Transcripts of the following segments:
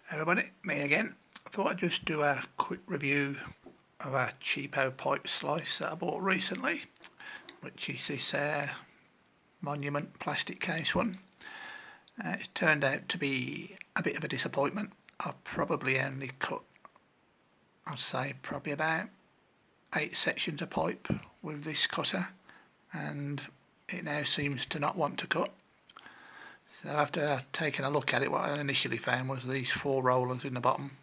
Everybody, me again. I thought I'd just do a quick review of a cheapo pipe slice that I bought recently, which is this Monument plastic case one. It turned out to be a bit of a disappointment. I probably only cut, I'd say probably about 8 sections of pipe with this cutter, and it now seems to not want to cut. So after taking a look at it, what I initially found was these 4 rollers in the bottom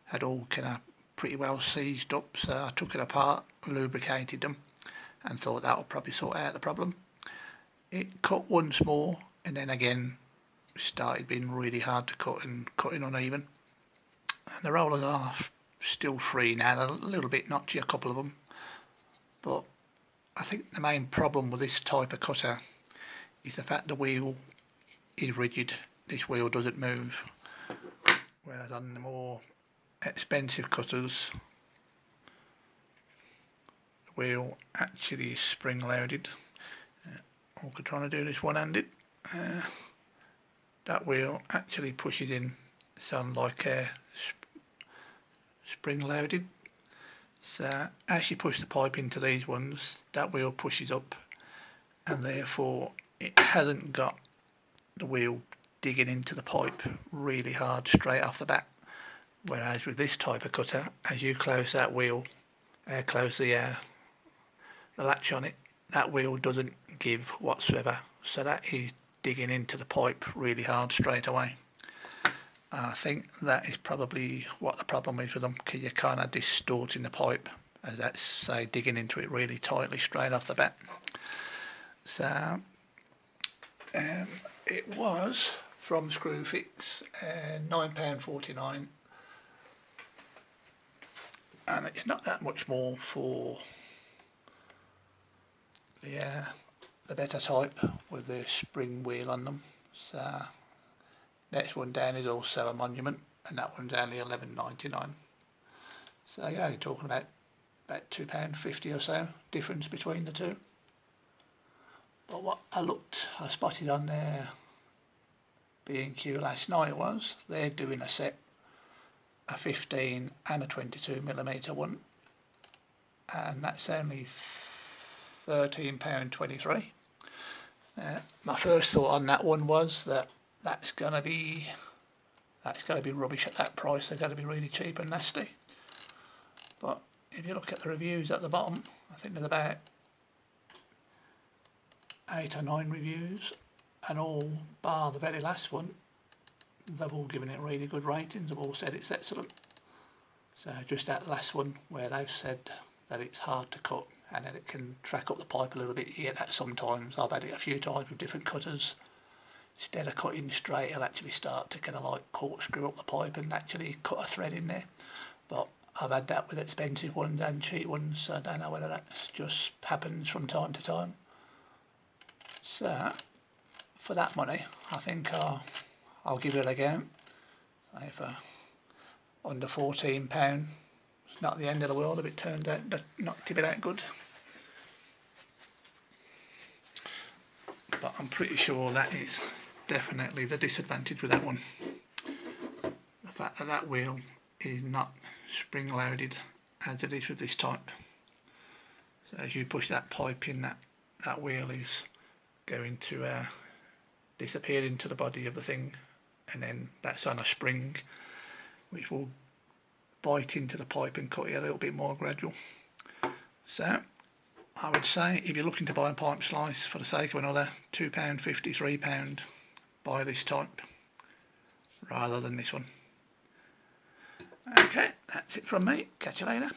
had all kind of pretty well seized up, so I took it apart, lubricated them, and thought that would probably sort out the problem. It cut once more, and then again started being really hard to cut and cutting uneven. And the rollers are still free now, they're a little bit notchy, a couple of them, but I think the main problem with this type of cutter is the fact the wheel is rigid. This wheel doesn't move, whereas on the more expensive cutters the wheel actually is spring loaded. I'm trying to do this one-handed. That wheel actually pushes in, sound like spring loaded. So as you push the pipe into these ones, that wheel pushes up, and therefore it hasn't got the wheel digging into the pipe really hard straight off the bat. Whereas with this type of cutter, as you close that wheel, close the latch on it, that wheel doesn't give whatsoever. So that is digging into the pipe really hard straight away. I think that is probably what the problem is with them, because you're kind of distorting the pipe, as that's say digging into it really tightly straight off the bat. So it was from Screwfix, £9.49, and it's not that much more for the better type with the spring wheel on them. So next one down is also a Monument, and that one's only £11.99. So you're only talking about £2.50 or so difference between the two. But what I spotted on their B&Q last night was they're doing a set, a 15 and a 22mm one, and that's only £13.23. My first thought on that one was that's gonna be rubbish at that price. They're gonna be really cheap and nasty. But if you look at the reviews at the bottom, I think there's about 8 or 9 reviews, and all bar the very last one, they've all given it really good ratings. They've all said it's excellent. So just that last one where they've said that it's hard to cut and that it can track up the pipe a little bit, you get that sometimes. I've had it a few times with different cutters. Instead of cutting straight, it'll actually start to kind of like corkscrew up the pipe and actually cut a thread in there. But I've had that with expensive ones and cheap ones, so I don't know whether that just happens from time to time. So for that money, I think I'll give it a go. For under £14, it's not the end of the world if it turned out not to be that good. But I'm pretty sure that is definitely the disadvantage with that one. The fact that that wheel is not spring loaded as it is with this type. So as you push that pipe in, that wheel is going to disappear into the body of the thing, and then that's on a spring which will bite into the pipe and cut it a little bit more gradual. So I would say if you're looking to buy a pipe slice for the sake of another £2.50, £3, buy this type rather than this one. Okay, that's it from me. Catch you later.